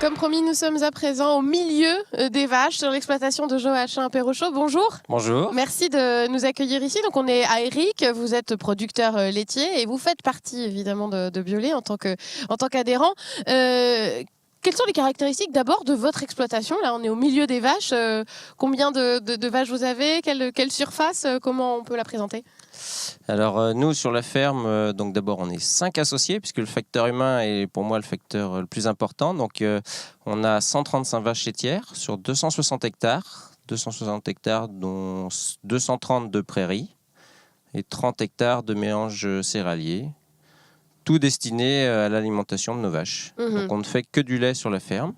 Comme promis, nous sommes à présent au milieu des vaches sur l'exploitation de Joachim Perrochot. Bonjour. Bonjour. Merci de nous accueillir ici. Donc on est à Éric, vous êtes producteur laitier et vous faites partie évidemment de Biolay en tant qu'adhérent. Quelles sont les caractéristiques d'abord de votre exploitation? Là, on est au milieu des vaches. Combien de vaches vous avez? Quelle surface? Comment on peut la présenter? Alors nous sur la ferme, donc d'abord on est 5 associés puisque le facteur humain est pour moi le facteur le plus important. Donc on a 135 vaches laitières sur 260 hectares. 260 hectares dont 230 de prairies et 30 hectares de mélanges céréaliers. Tout destiné à l'alimentation de nos vaches. Donc on ne fait que du lait sur la ferme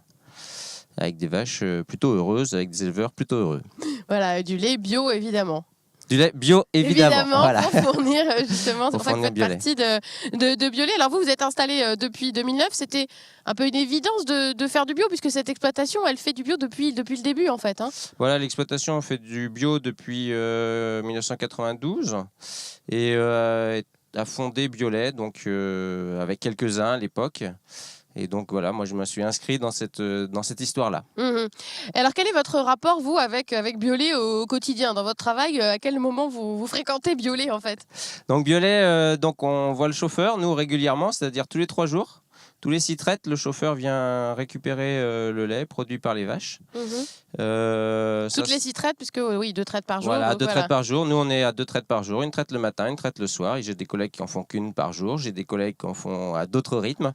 avec des vaches plutôt heureuses, avec des éleveurs plutôt heureux. Voilà, du lait bio évidemment. Du lait bio, évidemment. Voilà. Pour fournir justement, c'est pour ça que vous faites Biolay. partie de Biolay. Alors vous êtes installé depuis 2009, c'était un peu une évidence de faire du bio puisque cette exploitation, elle fait du bio depuis le début en fait. Voilà, l'exploitation fait du bio depuis 1992 et a fondé Biolay, donc avec quelques-uns à l'époque. Et donc voilà, moi je me suis inscrit dans cette histoire-là. Alors quel est votre rapport, vous, avec Biolay au quotidien? Dans votre travail, à quel moment vous fréquentez Biolay en fait? Donc Biolay, donc on voit le chauffeur, nous régulièrement, c'est-à-dire tous les 3 jours. Tous les 6 traites, le chauffeur vient récupérer le lait produit par les vaches. Toutes les 6 traites, puisque oui, 2 traites par jour. Voilà, 2 traites par jour. Nous, on est à 2 traites par jour. Une traite le matin, une traite le soir. Et j'ai des collègues qui en font qu'une par jour. J'ai des collègues qui en font à d'autres rythmes.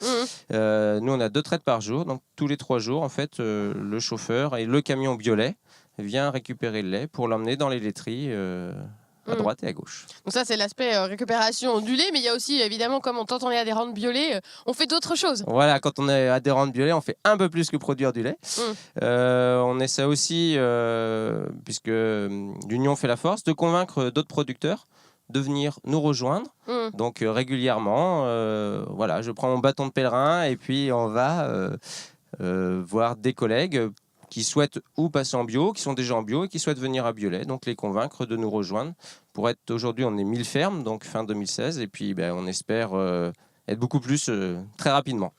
Nous, on a 2 traites par jour. Donc, tous les 3 jours, en fait, le chauffeur et le camion Biolay vient récupérer le lait pour l'emmener dans les laiteries à droite et à gauche. Donc ça, c'est l'aspect récupération du lait, mais il y a aussi, évidemment, comme quand on est adhérent de Biolay, on fait d'autres choses. Voilà, quand on est adhérent de Biolay, on fait un peu plus que produire du lait. On essaie aussi, puisque l'union fait la force, de convaincre d'autres producteurs de venir nous rejoindre. Donc régulièrement, voilà, je prends mon bâton de pèlerin et puis on va voir des collègues qui souhaitent ou passer en bio, qui sont déjà en bio et qui souhaitent venir à Biolay, donc les convaincre de nous rejoindre. Pour être aujourd'hui, on est 1000 fermes, donc fin 2016, et puis on espère être beaucoup plus très rapidement.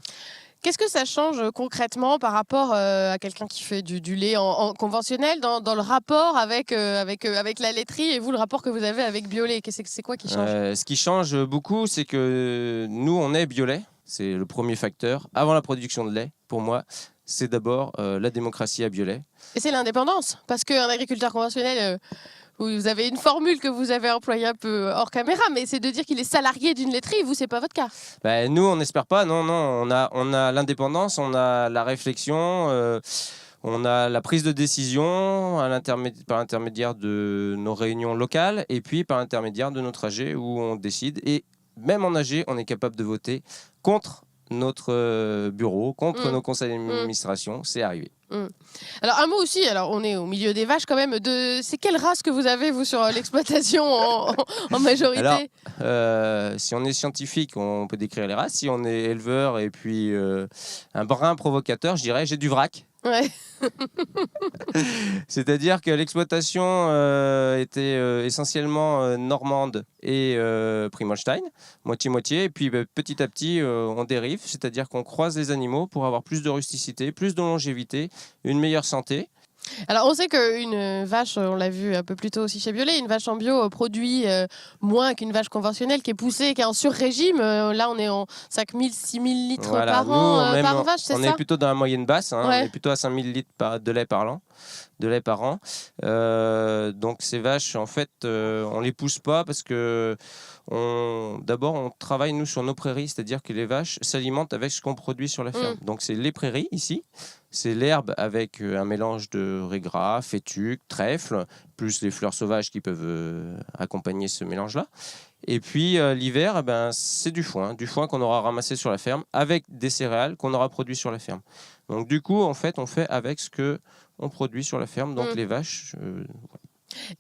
Qu'est-ce que ça change concrètement par rapport à quelqu'un qui fait du lait en conventionnel dans le rapport avec la laiterie et vous, le rapport que vous avez avec Biolay? C'est quoi qui change? Ce qui change beaucoup, c'est que nous, on est Biolay. C'est le premier facteur. Avant la production de lait, pour moi, c'est d'abord la démocratie à Biolay. Et c'est l'indépendance. Parce qu'un agriculteur conventionnel, vous avez une formule que vous avez employée un peu hors caméra, mais c'est de dire qu'il est salarié d'une laiterie. Vous, c'est pas votre cas. Nous, on n'espère pas. Non. On a l'indépendance, on a la réflexion, on a la prise de décision par l'intermédiaire de nos réunions locales et puis par l'intermédiaire de notre AG où on décide. Et même en AG, on est capable de voter contre notre bureau, contre nos conseils d'administration. C'est arrivé. Alors un mot aussi, alors on est au milieu des vaches quand même, c'est quelle race que vous avez vous sur l'exploitation en majorité? Alors, si on est scientifique, on peut décrire les races. Si on est éleveur et puis un brin provocateur, je dirais j'ai du vrac. Ouais. C'est-à-dire que l'exploitation était essentiellement normande et Primolstein, moitié-moitié. Et puis petit à petit, on dérive, c'est-à-dire qu'on croise les animaux pour avoir plus de rusticité, plus de longévité, une meilleure santé. Alors on sait qu'une vache, on l'a vu un peu plus tôt aussi chez Biolay, une vache en bio produit moins qu'une vache conventionnelle qui est poussée, qui est en sur-régime. Là on est en 5000, 6000 litres par an par vache, c'est ça? On est plutôt dans la moyenne basse, Ouais. On est plutôt à 5000 litres de lait par an. Donc ces vaches, en fait, on les pousse pas parce que d'abord on travaille nous sur nos prairies, c'est-à-dire que les vaches s'alimentent avec ce qu'on produit sur la ferme. Donc c'est les prairies ici. C'est l'herbe avec un mélange de raies gras, fétuque, trèfle, plus les fleurs sauvages qui peuvent accompagner ce mélange-là. Et puis l'hiver, c'est du foin qu'on aura ramassé sur la ferme avec des céréales qu'on aura produit sur la ferme. Donc du coup, en fait, on fait avec ce que on produit sur la ferme, donc les vaches.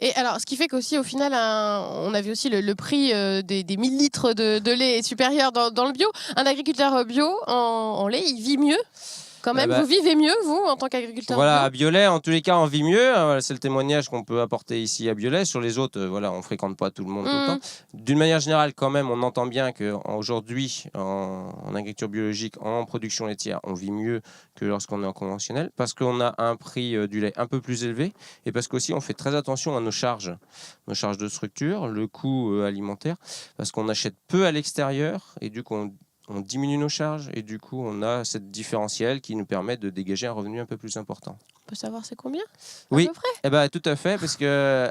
Et alors, ce qui fait qu'aussi, au final, on a vu aussi le prix des 1000 litres de lait est supérieur dans le bio. Un agriculteur bio en lait, il vit mieux? Quand même, vous vivez mieux, vous, en tant qu'agriculteur Voilà, bio à Biolay, en tous les cas, on vit mieux. C'est le témoignage qu'on peut apporter ici à Biolay. Sur les autres, voilà, on fréquente pas tout le monde tout le temps. D'une manière générale, quand même, on entend bien qu'aujourd'hui, en agriculture biologique, en production laitière, on vit mieux que lorsqu'on est en conventionnel, parce qu'on a un prix du lait un peu plus élevé, et parce qu'aussi on fait très attention à nos charges de structure, le coût alimentaire, parce qu'on achète peu à l'extérieur, et du coup on diminue nos charges, et du coup on a cette différentiel qui nous permet de dégager un revenu un peu plus important. On peut savoir c'est combien Oui, à peu près tout à fait, parce que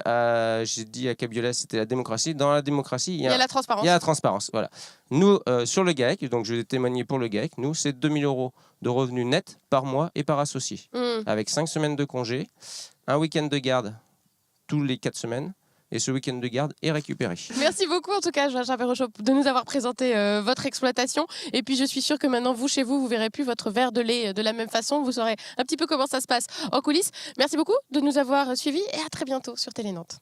j'ai dit à Biolay, c'était la démocratie. Dans la démocratie, il y a la transparence. Il y a la transparence, voilà. Nous, sur le GAEC, donc je vais témoigner pour le GAEC, nous, c'est 2 000 € de revenus nets par mois et par associé, avec 5 semaines de congé, un week-end de garde tous les 4 semaines, et ce week-end de garde est récupéré. Merci beaucoup en tout cas, Jean Perrochot, de nous avoir présenté votre exploitation. Et puis je suis sûre que maintenant, vous, chez vous, vous verrez plus votre verre de lait de la même façon. Vous saurez un petit peu comment ça se passe en coulisses. Merci beaucoup de nous avoir suivis et à très bientôt sur Télé Nantes.